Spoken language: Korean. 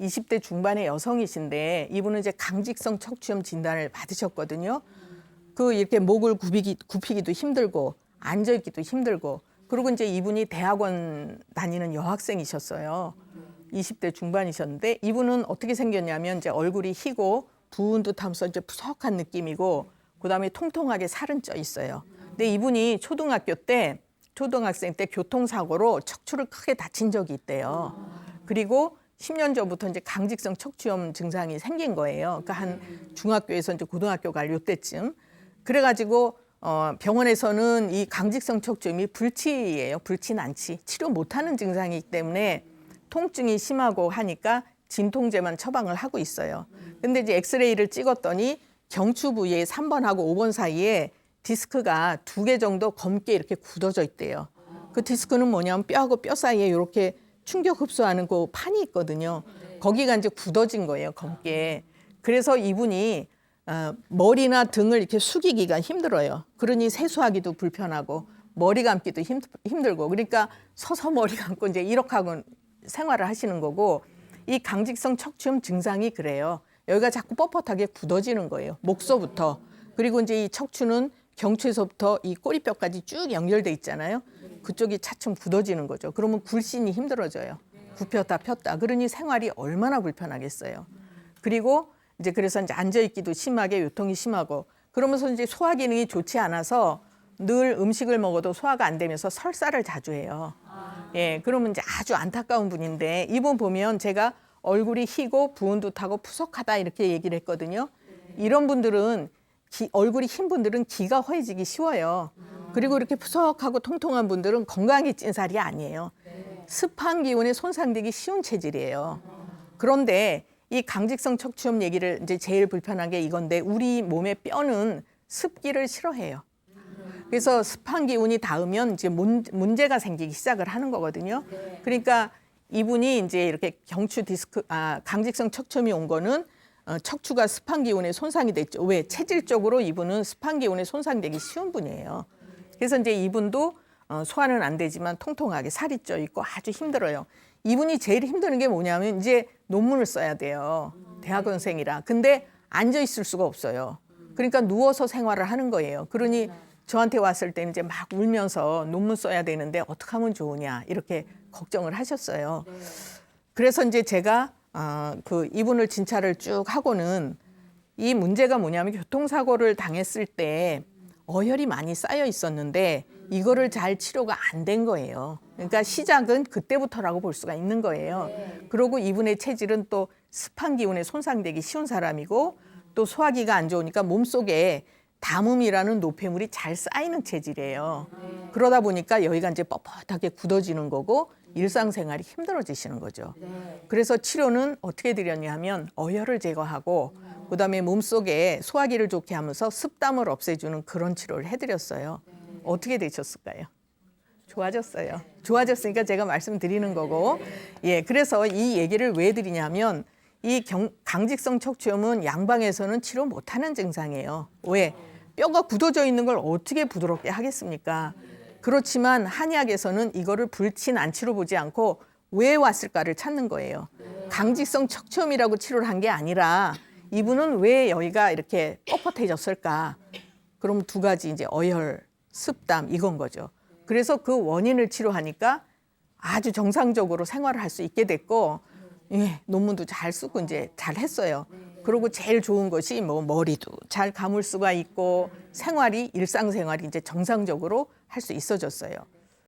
20대 중반의 여성이신데 이분은 이제 강직성 척추염 진단을 받으셨거든요. 그 이렇게 목을 굽히기도 힘들고 앉아있기도 힘들고, 그리고 이제 이분이 대학원 다니는 여학생이셨어요. 20대 중반이셨는데 이분은 어떻게 생겼냐면 이제 얼굴이 희고 부은 듯하면서 이제 푸석한 느낌이고, 그다음에 통통하게 살은 쪄 있어요. 근데 이분이 초등학생 때 교통사고로 척추를 크게 다친 적이 있대요. 그리고 10년 전부터 이제 강직성 척추염 증상이 생긴 거예요. 그러니까 한 중학교에서 이제 고등학교 갈 요때쯤. 그래가지고 병원에서는 이 강직성 척추염이 불치예요. 불치난치. 치료 못하는 증상이기 때문에 통증이 심하고 하니까 진통제만 처방을 하고 있어요. 근데 이제 엑스레이를 찍었더니 경추 부위에 3번하고 5번 사이에 디스크가 2개 정도 검게 이렇게 굳어져 있대요. 그 디스크는 뭐냐면 뼈하고 뼈 사이에 이렇게 충격 흡수하는 그 판이 있거든요. 거기가 이제 굳어진 거예요, 검게. 그래서 이분이 머리나 등을 이렇게 숙이기가 힘들어요. 그러니 세수하기도 불편하고 머리 감기도 힘들고, 그러니까 서서 머리 감고 이제 이렇게 하고 생활을 하시는 거고, 이 강직성 척추염 증상이 그래요. 여기가 자꾸 뻣뻣하게 굳어지는 거예요. 목서부터. 그리고 이제 이 척추는 경추에서부터 이 꼬리뼈까지 쭉 연결돼 있잖아요. 그쪽이 차츰 굳어지는 거죠. 그러면 굴신이 힘들어져요. 굽혔다 폈다. 그러니 생활이 얼마나 불편하겠어요. 그리고 이제 그래서 이제 앉아있기도 심하게 요통이 심하고, 그러면서 이제 소화 기능이 좋지 않아서 늘 음식을 먹어도 소화가 안 되면서 설사를 자주 해요. 예, 그러면 이제 아주 안타까운 분인데, 이분 보면 제가 얼굴이 희고 부은 듯하고 푸석하다 이렇게 얘기를 했거든요. 이런 분들은 얼굴이 흰 분들은 기가 허해지기 쉬워요. 그리고 이렇게 푸석하고 통통한 분들은 건강이 찐 살이 아니에요. 습한 기운에 손상되기 쉬운 체질이에요. 그런데 이 강직성 척추염 얘기를 이제 제일 불편한 게 이건데, 우리 몸의 뼈는 습기를 싫어해요. 그래서 습한 기운이 닿으면 이제 문제가 생기기 시작을 하는 거거든요. 그러니까 이분이 이제 이렇게 강직성 척추염이 온 거는 척추가 습한 기운에 손상이 됐죠. 왜? 체질적으로 이분은 습한 기운에 손상되기 쉬운 분이에요. 그래서 이제 이분도 소화는 안 되지만 통통하게 살이 쪄 있고 아주 힘들어요. 이분이 제일 힘드는 게 뭐냐면 이제 논문을 써야 돼요. 대학원생이라. 근데 앉아 있을 수가 없어요. 그러니까 누워서 생활을 하는 거예요. 그러니 저한테 왔을 때 이제 막 울면서 논문 써야 되는데 어떻게 하면 좋으냐 이렇게 걱정을 하셨어요. 그래서 이제 제가 이분을 진찰을 쭉 하고는 이 문제가 뭐냐면 교통사고를 당했을 때 어혈이 많이 쌓여 있었는데 이거를 잘 치료가 안 된 거예요. 그러니까 시작은 그때부터라고 볼 수가 있는 거예요. 그리고 이분의 체질은 또 습한 기운에 손상되기 쉬운 사람이고, 또 소화기가 안 좋으니까 몸속에 담음이라는 노폐물이 잘 쌓이는 체질이에요. 그러다 보니까 여기가 이제 뻣뻣하게 굳어지는 거고 일상생활이 힘들어지시는 거죠. 그래서 치료는 어떻게 드렸냐 하면 어혈을 제거하고 그다음에 몸속에 소화기를 좋게 하면서 습담을 없애주는 그런 치료를 해드렸어요. 어떻게 되셨을까요? 좋아졌어요. 좋아졌으니까 제가 말씀드리는 거고, 예, 그래서 이 얘기를 왜 드리냐면 이 강직성 척추염은 양방에서는 치료 못하는 증상이에요. 왜? 뼈가 굳어져 있는 걸 어떻게 부드럽게 하겠습니까? 그렇지만 한의학에서는 이거를 불치난치로 보지 않고 왜 왔을까를 찾는 거예요. 강직성 척추염이라고 치료를 한 게 아니라 이분은 왜 여기가 이렇게 뻣뻣해졌을까? 그럼 2가지 이제 어혈, 습담 이건 거죠. 그래서 그 원인을 치료하니까 아주 정상적으로 생활을 할 수 있게 됐고, 예, 논문도 잘 쓰고 이제 잘 했어요. 그리고 제일 좋은 것이 뭐 머리도 잘 감을 수가 있고 생활이 일상생활이 이제 정상적으로 할 수 있어졌어요.